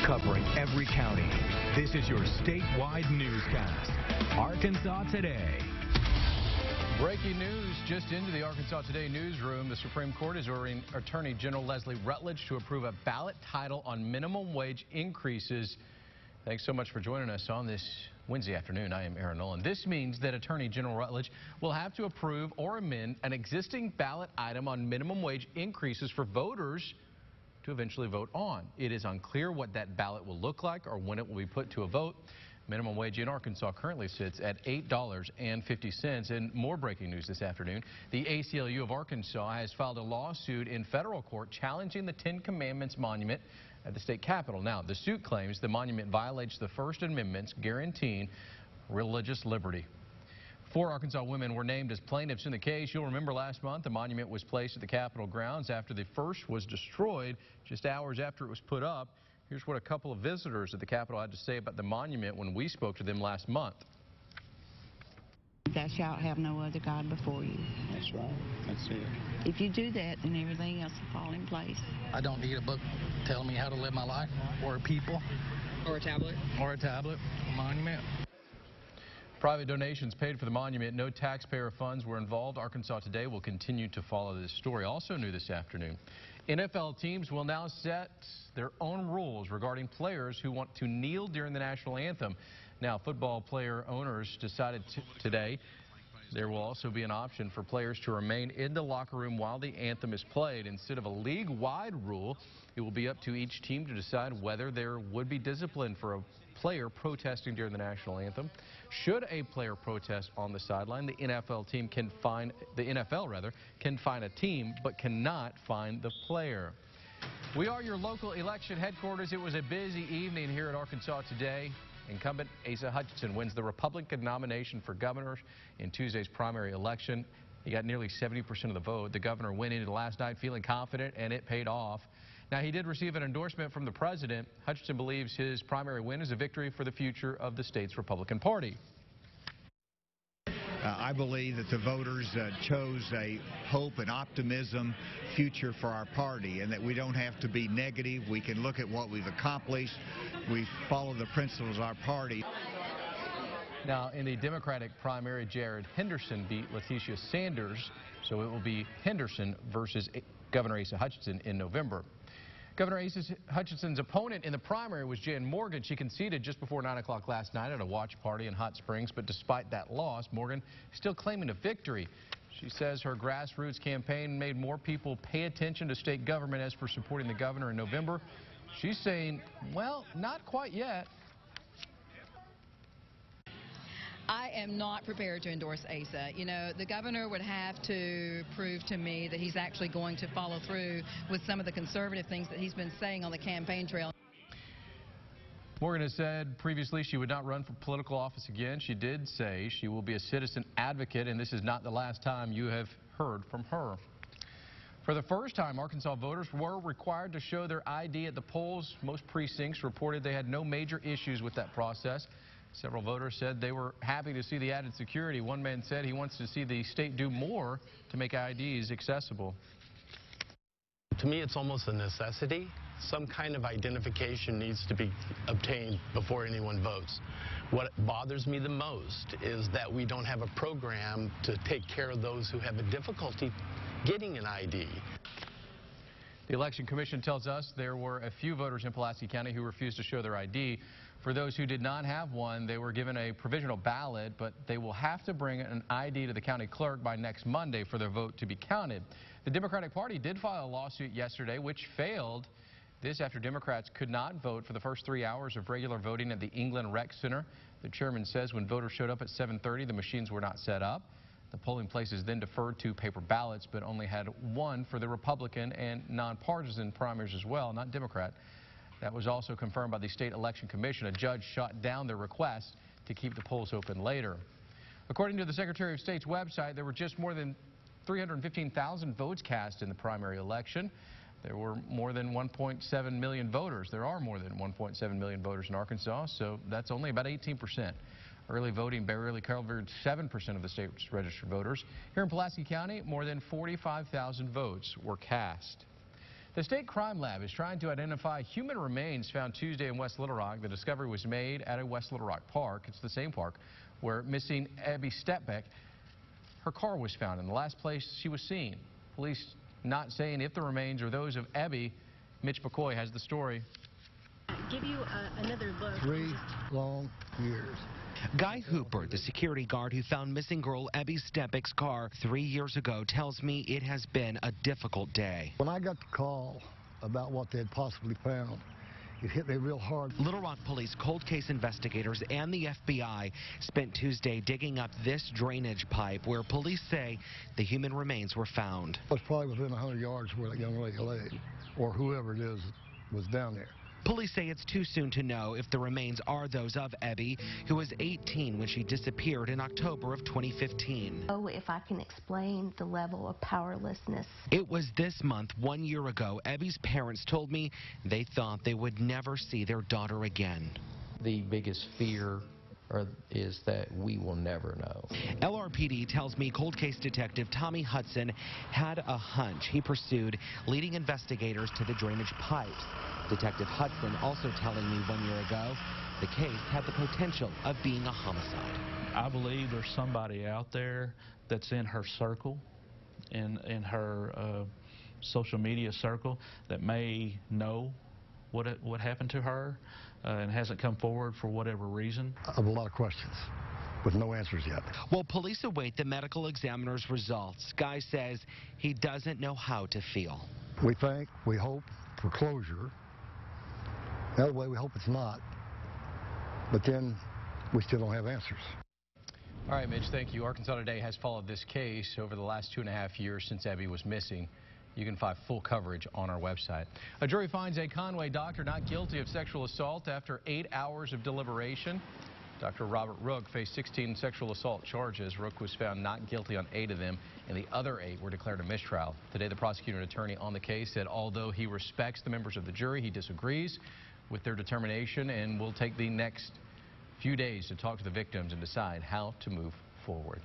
covering every county. This is your statewide newscast. Arkansas Today. Breaking news just into the Arkansas Today newsroom. The Supreme Court is ordering Attorney General Leslie Rutledge to approve a ballot title on minimum wage increases. Thanks so much for joining us on this Wednesday afternoon. I am Aaron Nolan. This means that Attorney General Rutledge will have to approve or amend an existing ballot item on minimum wage increases for voters to eventually vote on. It is unclear what that ballot will look like or when it will be put to a vote. Minimum wage in Arkansas currently sits at $8.50. And more breaking news this afternoon. The ACLU of Arkansas has filed a lawsuit in federal court challenging the Ten Commandments monument at the state capitol. Now, the suit claims the monument violates the First Amendment guaranteeing religious liberty. 4 Arkansas women were named as plaintiffs in the case. You'll remember last month the monument was placed at the Capitol grounds after the first was destroyed just hours after it was put up. Here's what a couple of visitors at the Capitol had to say about the monument when we spoke to them last month. Thou shalt have no other God before you. That's right. That's it. If you do that, then everything else will fall in place. I don't need a book telling me how to live my life, or a people. Or a tablet. Or a tablet. A monument. Private donations paid for the monument. No taxpayer funds were involved. Arkansas Today will continue to follow this story. Also new this afternoon, NFL teams will now set their own rules regarding players who want to kneel during the national anthem. Now, football player owners decided today there will also be an option for players to remain in the locker room while the anthem is played. Instead of a league-wide rule, it will be up to each team to decide whether there would be discipline for a player protesting during the national anthem. Should a player protest on the sideline, the NFL can fine a team, but cannot fine the player. We are your local election headquarters. It was a busy evening here at Arkansas Today. Incumbent Asa Hutchinson wins the Republican nomination for governor in Tuesday's primary election. He got nearly 70% of the vote. The governor went into last night feeling confident, and it paid off. Now, he did receive an endorsement from the president. Hutchinson believes his primary win is a victory for the future of the state's Republican Party. I believe that the voters chose a hope and optimism future for our party, and that we don't have to be negative. We can look at what we've accomplished. We follow the principles of our party. Now, in the Democratic primary, Jared Henderson beat Letitia Sanders, so it will be Henderson versus Governor Asa Hutchinson in November. Governor Asa Hutchinson's opponent in the primary was Jan Morgan. She conceded just before 9 o'clock last night at a watch party in Hot Springs, but despite that loss, Morgan is still claiming a victory. She says her grassroots campaign made more people pay attention to state government as for supporting the governor in November. She's saying, well, not quite yet. I am not prepared to endorse Asa. You know, the governor would have to prove to me that he's actually going to follow through with some of the conservative things that he's been saying on the campaign trail. Morgan has said previously she would not run for political office again. She did say she will be a citizen advocate, and this is not the last time you have heard from her. For the first time, Arkansas voters were required to show their ID at the polls. Most precincts reported they had no major issues with that process. Several voters said they were happy to see the added security. One man said he wants to see the state do more to make IDs accessible. To me, it's almost a necessity. Some kind of identification needs to be obtained before anyone votes. What bothers me the most is that we don't have a program to take care of those who have a difficulty getting an ID. The Election Commission tells us there were a few voters in Pulaski County who refused to show their ID. For those who did not have one, they were given a provisional ballot, but they will have to bring an ID to the county clerk by next Monday for their vote to be counted. The Democratic Party did file a lawsuit yesterday, which failed. This after Democrats could not vote for the first 3 hours of regular voting at the England Rec Center. The chairman says when voters showed up at 7:30, the machines were not set up. The polling places then deferred to paper ballots, but only had one for the Republican and nonpartisan primaries as well, not Democrat. That was also confirmed by the State Election Commission. A judge shot down their request to keep the polls open later. According to the Secretary of State's website, there were just more than 315,000 votes cast in the primary election. There were more than 1.7 million voters. There are more than 1.7 million voters in Arkansas, so that's only about 18%. Early voting barely covered 7% of the state's registered voters. Here in Pulaski County, more than 45,000 votes were cast. The State Crime Lab is trying to identify human remains found Tuesday in West Little Rock. The discovery was made at a West Little Rock park. It's the same park where missing Abby Statbeck, her car was found in the last place she was seen. Police not saying if the remains are those of Abby. Mitch McCoy has the story. Give you another look. 3 long years. Guy Hooper, the security guard who found missing girl Abby Statbeck's car 3 years ago, tells me it has been a difficult day. When I got the call about what they had possibly found, it hit me real hard. Little Rock Police cold case investigators and the FBI spent Tuesday digging up this drainage pipe where police say the human remains were found. It was probably within 100 yards where that young lady lay, or whoever it is was down there. Police say it's too soon to know if the remains are those of Abby, who was 18 when she disappeared in October of 2015. Oh, if I can explain the level of powerlessness. It was this month, 1 year ago, Abby's parents told me they thought they would never see their daughter again. The biggest fear is that we will never know. LRPD tells me cold case detective Tommy Hudson had a hunch he pursued, leading investigators to the drainage pipes. Detective Hudson also telling me 1 year ago the case had the potential of being a homicide. I believe there's somebody out there that's in her circle, in her social media circle, that may know what happened to her and hasn't come forward for whatever reason. I have a lot of questions with no answers yet. While police await the medical examiner's results, Guy says he doesn't know how to feel. We think, we hope for closure. The other way, we hope it's not. But then we still don't have answers. All right, Mitch, thank you. Arkansas Today has followed this case over the last 2.5 years since Abby was missing. You can find full coverage on our website. A jury finds a Conway doctor not guilty of sexual assault after 8 hours of deliberation. Dr. Robert Rook faced 16 sexual assault charges. Rook was found not guilty on 8 of them, and the other 8 were declared a mistrial. Today, the prosecuting attorney on the case said although he respects the members of the jury, he disagrees with their determination and will take the next few days to talk to the victims and decide how to move forward.